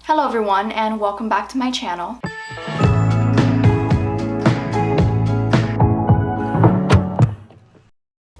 Hello everyone and welcome back to my channel.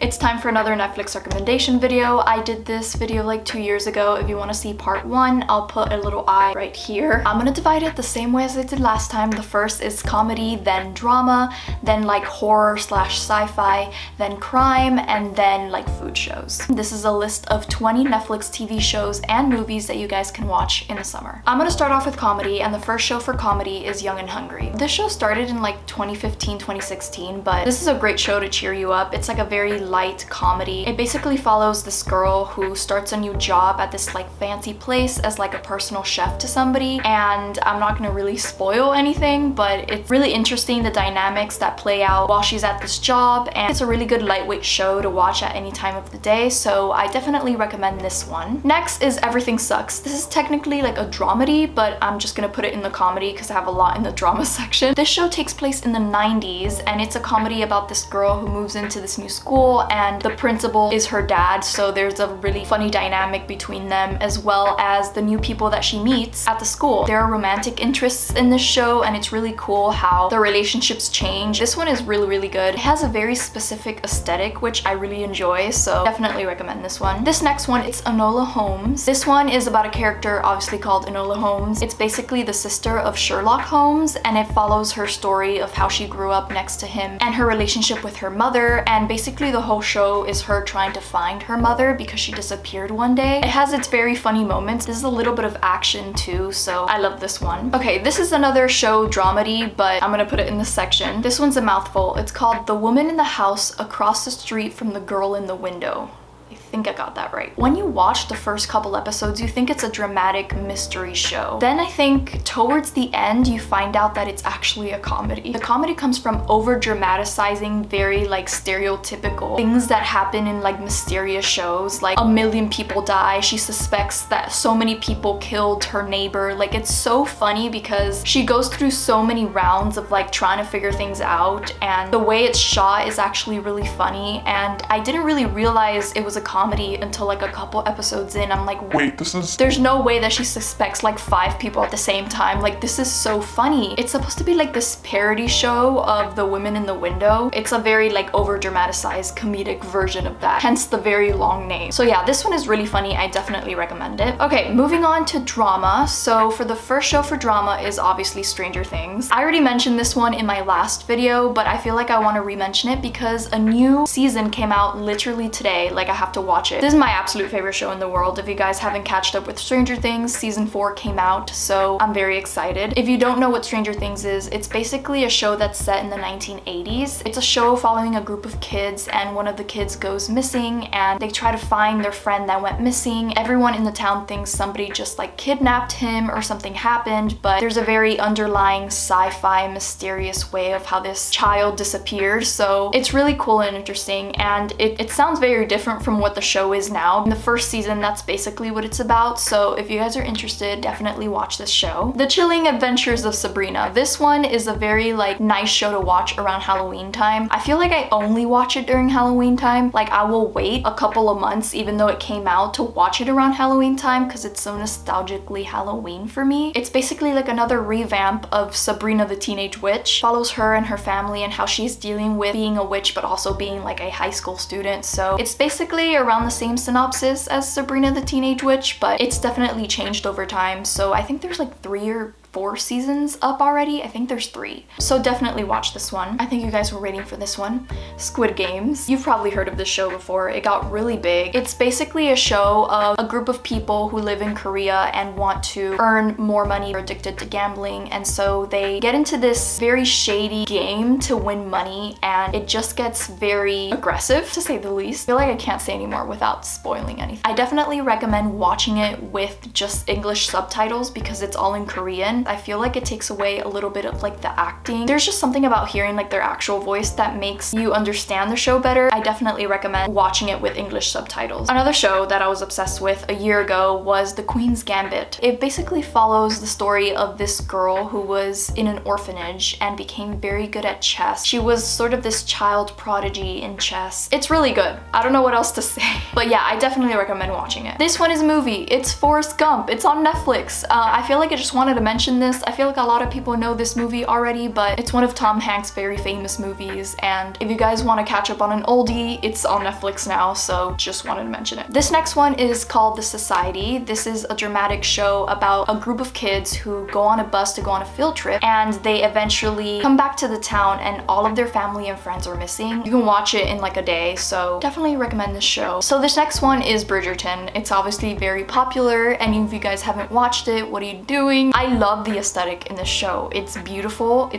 It's time for another Netflix recommendation video. I did this video like 2 years ago. If you want to see part 1, I'll put a little eye right here. I'm gonna divide it the same way as I did last time. The first is comedy, then drama, then like horror slash sci-fi, then crime, and then like food shows. This is a list of 20 Netflix TV shows and movies that you guys can watch in the summer. I'm gonna start off with comedy, and the first show for comedy is Young and Hungry. This show started in like 2015, 2016, but this is a great show to cheer you up. It's like a very light comedy. It basically follows this girl who starts a new job at this like fancy place as like a personal chef to somebody, and I'm not gonna really spoil anything, but it's really interesting the dynamics that play out while she's at this job, and it's a really good lightweight show to watch at any time of the day, so I definitely recommend this one. Next is Everything Sucks. This is technically like a dramedy, but I'm just gonna put it in the comedy because I have a lot in the drama section. This show takes place in the 90s, and it's a comedy about this girl who moves into this new school, and the principal is her dad, so there's a really funny dynamic between them, as well as the new people that she meets at the school. There are romantic interests in this show, and it's really cool how the relationships change. This one is really good. It has a very specific aesthetic, which I really enjoy, so definitely recommend this one. This next one, it's Enola Holmes. This one is about a character obviously called Enola Holmes. It's basically the sister of Sherlock Holmes, and it follows her story of how she grew up next to him and her relationship with her mother, and basically the whole show is her trying to find her mother because she disappeared one day. It has its very funny moments. This is a little bit of action too, so I love this one. Okay, this is another show dramedy, but I'm gonna put it in this section. This one's a mouthful. It's called The Woman in the House Across the Street from the Girl in the Window. I think I got that right. When you watch the first couple episodes, you think it's a dramatic mystery show. Then I think towards the end, you find out that it's actually a comedy. The comedy comes from over dramatizing very like stereotypical things that happen in like mysterious shows. Like a million people die. She suspects that so many people killed her neighbor. Like it's so funny because she goes through so many rounds of like trying to figure things out, and the way it's shot is actually really funny, and I didn't really realize it was a comedy until like a couple episodes in. I'm like, wait, there's no way that she suspects like 5 people at the same time. Like this is so funny. It's supposed to be like this parody show of The Woman in the Window. It's a very like over dramatized comedic version of that, hence the very long name. So yeah, this one is really funny. I definitely recommend it. Okay, moving on to drama. So for the first show for drama is obviously Stranger Things. I already mentioned this one in my last video, but I feel like I want to re-mention it because a new season came out literally today. Like I have to watch it. This is my absolute favorite show in the world. If you guys haven't catched up with Stranger Things, season 4 came out, so I'm very excited. If you don't know what Stranger Things is, it's basically a show that's set in the 1980s. It's a show following a group of kids, and one of the kids goes missing, and they try to find their friend that went missing. Everyone in the town thinks somebody just like kidnapped him or something happened, but there's a very underlying sci-fi mysterious way of how this child disappeared. So it's really cool and interesting, and it sounds very different from what the show is now. In the first season, that's basically what it's about, so if you guys are interested, definitely watch this show. The Chilling Adventures of Sabrina. This one is a very like nice show to watch around Halloween time. I feel like I only watch it during Halloween time. Like I will wait a couple of months even though it came out to watch it around Halloween time because it's so nostalgically Halloween for me. It's basically like another revamp of Sabrina the Teenage Witch. Follows her and her family and how she's dealing with being a witch but also being like a high school student. So it's basically around the same synopsis as Sabrina the Teenage Witch, but it's definitely changed over time. So I think there's like 3 or 4 seasons up already. I think there's 3. So definitely watch this one. I think you guys were waiting for this one. Squid Games. You've probably heard of this show before. It got really big. It's basically a show of a group of people who live in Korea and want to earn more money. They're addicted to gambling, and so they get into this very shady game to win money, and it just gets very aggressive to say the least. I feel like I can't say anymore without spoiling anything. I definitely recommend watching it with just English subtitles because it's all in Korean. I feel like it takes away a little bit of like the acting. There's just something about hearing like their actual voice that makes you understand the show better. I definitely recommend watching it with English subtitles. Another show that I was obsessed with a year ago was The Queen's Gambit. It basically follows the story of this girl who was in an orphanage and became very good at chess. She was sort of this child prodigy in chess. It's really good. I don't know what else to say. But yeah, I definitely recommend watching it. This one is a movie. It's Forrest Gump. It's on Netflix. I feel like I just wanted to mention this. I feel like a lot of people know this movie already, but it's one of Tom Hanks' very famous movies, and if you guys want to catch up on an oldie, it's on Netflix now, so just wanted to mention it. This next one is called The Society. This is a dramatic show about a group of kids who go on a bus to go on a field trip, and they eventually come back to the town and all of their family and friends are missing. You can watch it in like a day, so definitely recommend this show. So this next one is Bridgerton. It's obviously very popular. Any of you guys haven't watched it, what are you doing? I love the aesthetic in this show. It's beautiful.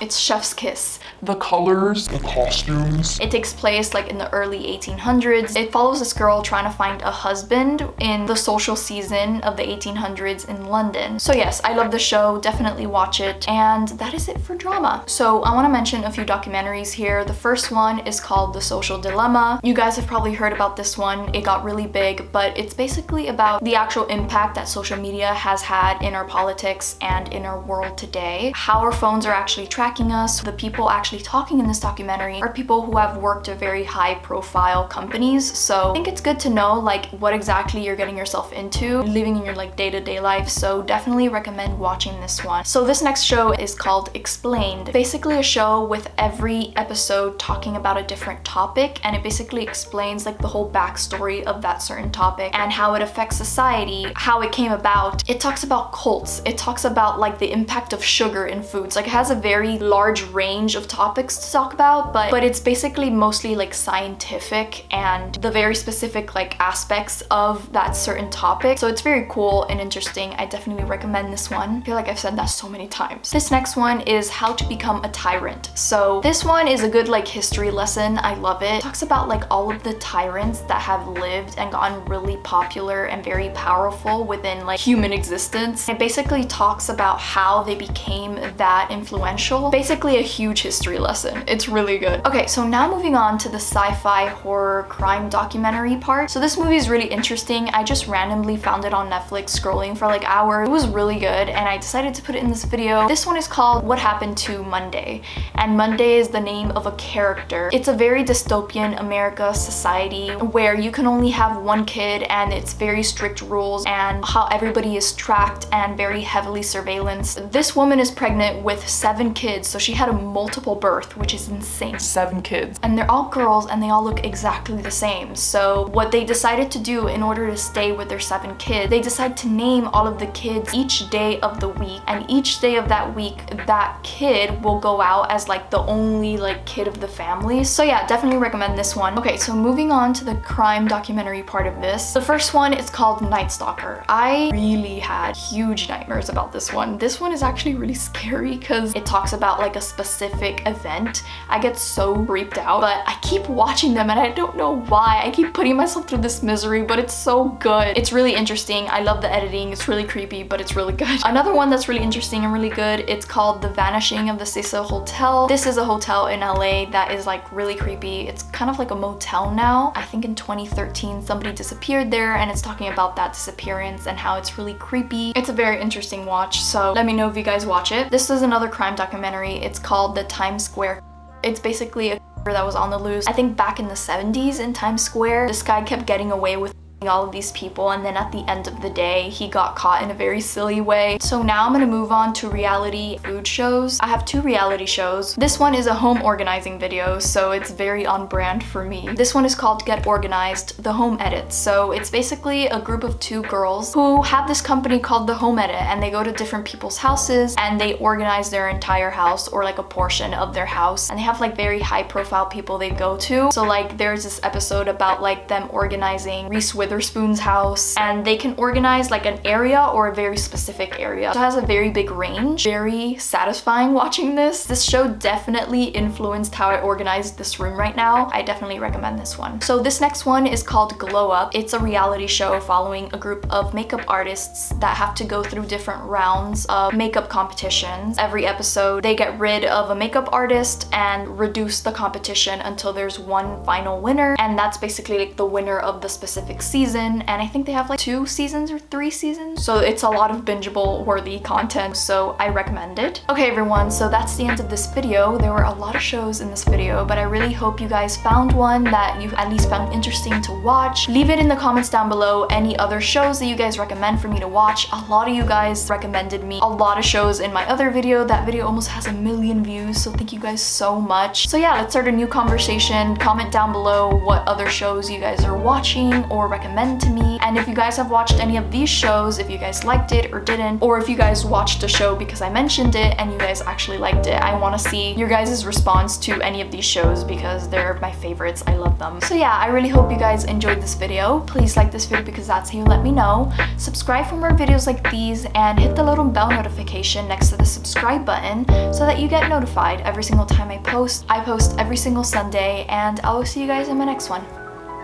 It's chef's kiss. The colors, the costumes. It takes place like in the early 1800s. It follows this girl trying to find a husband in the social season of the 1800s in London. So yes, I love the show, definitely watch it. And that is it for drama. So I want to mention a few documentaries here. The first one is called The Social Dilemma. You guys have probably heard about this one. It got really big, but it's basically about the actual impact that social media has had in our politics and in our world today. How our phones are actually tracking us. The people actually talking in this documentary are people who have worked at very high profile companies. So I think it's good to know like what exactly you're getting yourself into living in your like day-to-day life. So definitely recommend watching this one. So this next show is called Explained. Basically a show with every episode talking about a different topic, and it basically explains like the whole backstory of that certain topic and how it affects society, how it came about. It talks about cults. It talks about like the impact of sugar in foods. Like it has a very large range of topics to talk about, but it's basically mostly like scientific and the very specific like aspects of that certain topic. So it's very cool and interesting. I definitely recommend this one. I feel like I've said that so many times. This next one is How to Become a Tyrant. So this one is a good like history lesson. I love it. It talks about like all of the tyrants that have lived and gotten really popular and very powerful within like human existence. It basically talks about how they became that influential. Basically a huge history lesson. It's really good. Okay, so now moving on to the sci-fi horror crime documentary part. So this movie is really interesting. I just randomly found it on Netflix scrolling for like hours. It was really good and I decided to put it in this video. This one is called What Happened to Monday, and Monday is the name of a character. It's a very dystopian America society where you can only have one kid and it's very strict rules and how everybody is tracked and very heavily surveillanced. This woman is pregnant with 7 kids, so she had a multiple birth, which is insane. 7 kids. And they're all girls and they all look exactly the same. So what they decided to do in order to stay with their 7 kids, they decided to name all of the kids each day of the week, and each day of that week that kid will go out as like the only like kid of the family. So yeah, definitely recommend this one. Okay, so moving on to the crime documentary part of this. The first one is called Night Stalker. I really had huge nightmares about this one. This one is actually really scary because it talks about like a specific event. I get so creeped out, but I keep watching them and I don't know why. I keep putting myself through this misery, but it's so good. It's really interesting. I love the editing. It's really creepy, but it's really good. Another one that's really interesting and really good, it's called The Vanishing of the Cecil Hotel. This is a hotel in LA that is like really creepy. It's kind of like a motel now. I think in 2013 somebody disappeared there, and it's talking about that disappearance and how it's really creepy. It's a very interesting watch, so let me know if you guys watch it. This is another crime documentary. It's called The Times Square. It's basically a that was on the loose. I think back in the 70s in Times Square, this guy kept getting away with all of these people, and then at the end of the day he got caught in a very silly way. So now I'm gonna move on to reality food shows. I have 2 reality shows. This one is a home organizing video, so it's very on brand for me. This one is called Get Organized, the Home Edit. So it's basically a group of 2 girls who have this company called the Home Edit, and they go to different people's houses and they organize their entire house or like a portion of their house, and they have like very high profile people they go to. So like there's this episode about like them organizing Reese Witherspoon Witherspoon's house, and they can organize like an area or a very specific area. So it has a very big range. Very satisfying watching this. This show definitely influenced how I organized this room right now. I definitely recommend this one. So this next one is called Glow Up. It's a reality show following a group of makeup artists that have to go through different rounds of makeup competitions. Every episode, they get rid of a makeup artist and reduce the competition until there's one final winner, and that's basically like the winner of the specific season. And I think they have like 2 seasons or 3 seasons, so it's a lot of bingeable worthy content, so I recommend it. Okay everyone, so that's the end of this video. There were a lot of shows in this video, but I really hope you guys found one that you at least found interesting to watch. Leave it in the comments down below any other shows that you guys recommend for me to watch. A lot of you guys recommended me a lot of shows in my other video. That video almost has 1 million views, so thank you guys so much. So yeah, let's start a new conversation. Comment down below what other shows you guys are watching or recommend to me, and if you guys have watched any of these shows, if you guys liked it or didn't, or if you guys watched a show because I mentioned it and you guys actually liked it. I want to see your guys' response to any of these shows because they're my favorites. I love them. So yeah, I really hope you guys enjoyed this video. Please like this video because that's how you let me know. Subscribe for more videos like these and hit the little bell notification next to the subscribe button so that you get notified every single time I post. I post every single Sunday, and I will see you guys in my next one.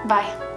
Bye.